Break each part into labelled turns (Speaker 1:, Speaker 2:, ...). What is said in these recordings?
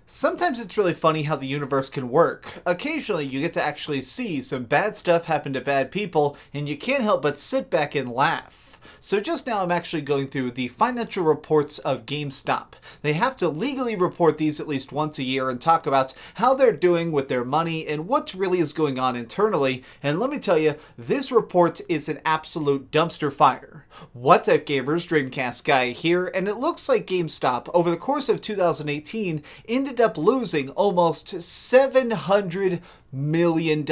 Speaker 1: Sometimes it's really funny how the universe can work. Occasionally you get to actually see some bad stuff happen to bad people, and you can't help but sit back and laugh. So just now I'm actually going through the financial reports of GameStop. They have to legally report these at least once a year and talk about how they're doing with their money and what really is going on internally. And let me tell you, this report is an absolute dumpster fire. What's up gamers, DreamcastGuy here, and it looks like GameStop over the course of 2018 ended up losing almost $700 million.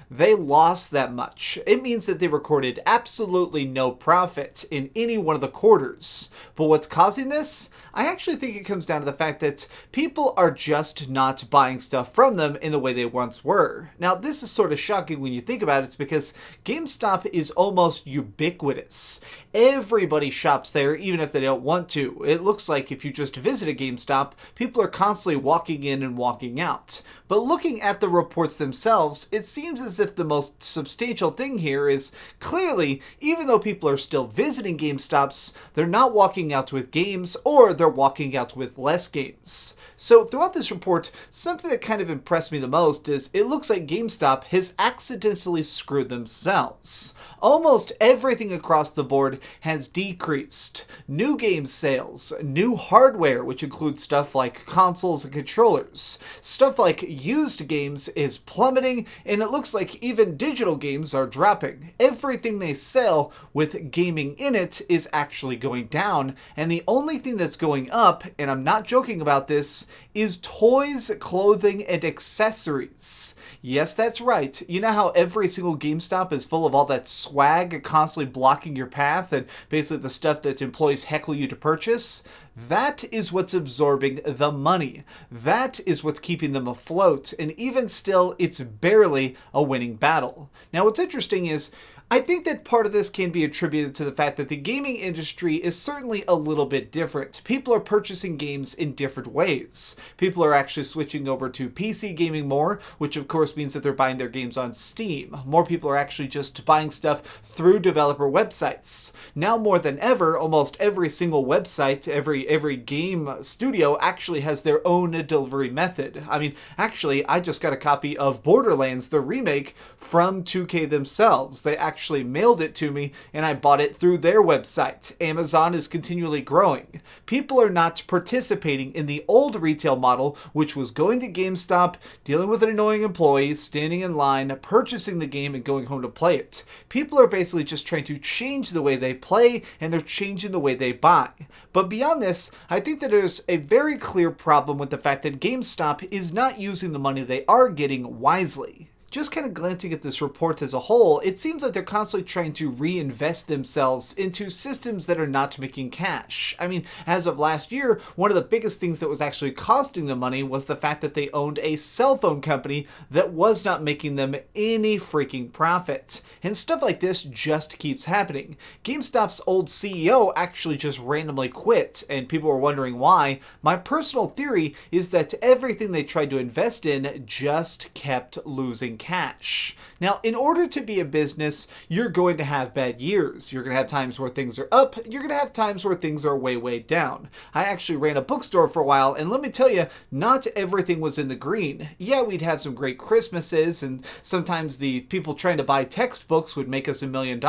Speaker 1: They lost that much. It means that they recorded absolutely no profit in any one of the quarters. But what's causing this? I actually think it comes down to the fact that people are just not buying stuff from them in the way they once were. Now, this is sort of shocking when you think about it. It's because GameStop is almost ubiquitous. Everybody shops there, even if they don't want to. It looks like if you just visit a GameStop, people are constantly walking in and walking out. But looking at the reports themselves, it seems as if the most substantial thing here is clearly, even though people are still visiting GameStops, they're not walking out with games, or they're walking out with less games. So throughout this report, something that kind of impressed me the most is it looks like GameStop has accidentally screwed themselves. Almost everything across the board has decreased. New game sales, new hardware, which includes stuff like consoles and controllers, stuff like used games is plummeting, and it looks like even digital games are dropping. Everything they sell with gaming in it is actually going down, and the only thing that's going up, and I'm not joking about this, is toys, clothing, and accessories. Yes, that's right. You know how every single GameStop is full of all that swag constantly blocking your path and basically the stuff that employees heckle you to purchase? That is what's absorbing the money. That is what's keeping them afloat, and even still, it's barely a winning battle. Now, what's interesting is I think that part of this can be attributed to the fact that the gaming industry is certainly a little bit different. People are purchasing games in different ways. People are actually switching over to PC gaming more, which of course means that they're buying their games on Steam. More people are actually just buying stuff through developer websites. Now more than ever, almost every single website, every game studio actually has their own delivery method. I mean, actually, I just got a copy of Borderlands, the remake, from 2K themselves. They actually mailed it to me, and I bought it through their website. Amazon is continually growing. People are not participating in the old retail model, which was going to GameStop, dealing with an annoying employee, standing in line, purchasing the game, and going home to play it. People are basically just trying to change the way they play, and they're changing the way they buy. But beyond this, I think that there's a very clear problem with the fact that GameStop is not using the money they are getting wisely. Just kind of glancing at this report as a whole, it seems like they're constantly trying to reinvest themselves into systems that are not making cash. I mean, as of last year, one of the biggest things that was actually costing them money was the fact that they owned a cell phone company that was not making them any freaking profit. And stuff like this just keeps happening. GameStop's old CEO actually just randomly quit, and people were wondering why. My personal theory is that everything they tried to invest in just kept losing cash. Now, in order to be a business, you're going to have bad years. You're going to have times where things are up. You're going to have times where things are way, way down. I actually ran a bookstore for a while, and let me tell you, not everything was in the green. Yeah, we'd have some great Christmases, and sometimes the people trying to buy textbooks would make us $1 million,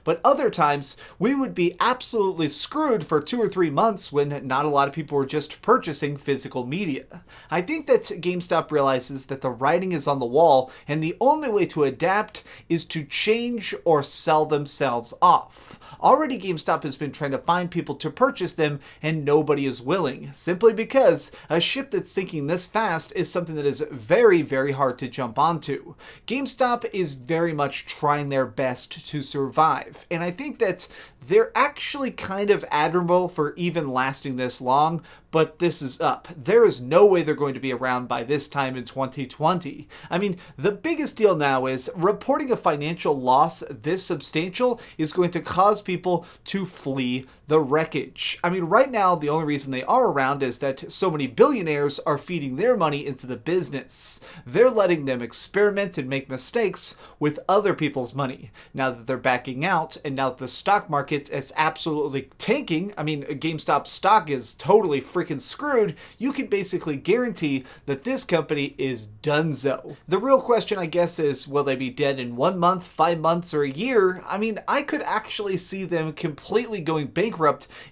Speaker 1: but other times we would be absolutely screwed for 2 or 3 months when not a lot of people were just purchasing physical media. I think that GameStop realizes that the writing is on the wall, and the only way to adapt is to change or sell themselves off. Already GameStop has been trying to find people to purchase them, and nobody is willing, simply because a ship that's sinking this fast is something that is very, very hard to jump onto. GameStop is very much trying their best to survive, and I think that they're actually kind of admirable for even lasting this long, but this is up. There is no way they're going to be around by this time in 2020. I mean, The biggest deal now is reporting a financial loss this substantial is going to cause people to flee the wreckage. I mean, right now, the only reason they are around is that so many billionaires are feeding their money into the business. They're letting them experiment and make mistakes with other people's money. Now that they're backing out, and now that the stock market is absolutely tanking, I mean, GameStop stock is totally freaking screwed, you can basically guarantee that this company is donezo. The real question, I guess, is will they be dead in 1 month, 5 months, or a year? I mean, I could actually see them completely going bankrupt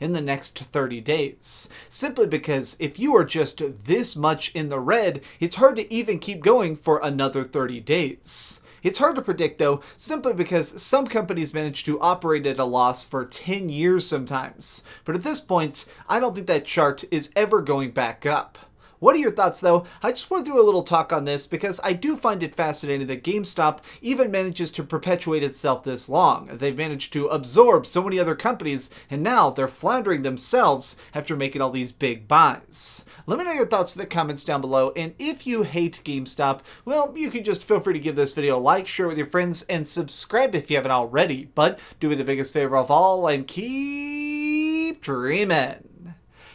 Speaker 1: in the next 30 days. Simply because if you are just this much in the red, it's hard to even keep going for another 30 days. It's hard to predict, though, simply because some companies manage to operate at a loss for 10 years sometimes. But at this point, I don't think that chart is ever going back up. What are your thoughts, though? I just want to do a little talk on this because I do find it fascinating that GameStop even manages to perpetuate itself this long. They've managed to absorb so many other companies, and now they're floundering themselves after making all these big buys. Let me know your thoughts in the comments down below, and if you hate GameStop, well, you can just feel free to give this video a like, share it with your friends, and subscribe if you haven't already. But do me the biggest favor of all and keep dreaming.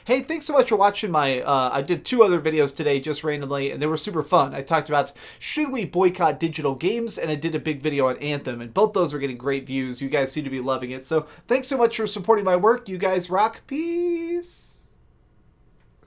Speaker 1: Hey, thanks so much for watching my, I did 2 other videos today just randomly, and they were super fun. I talked about should we boycott digital games, and I did a big video on Anthem, and both those are getting great views. You guys seem to be loving it, so thanks so much for supporting my work. You guys rock. Peace.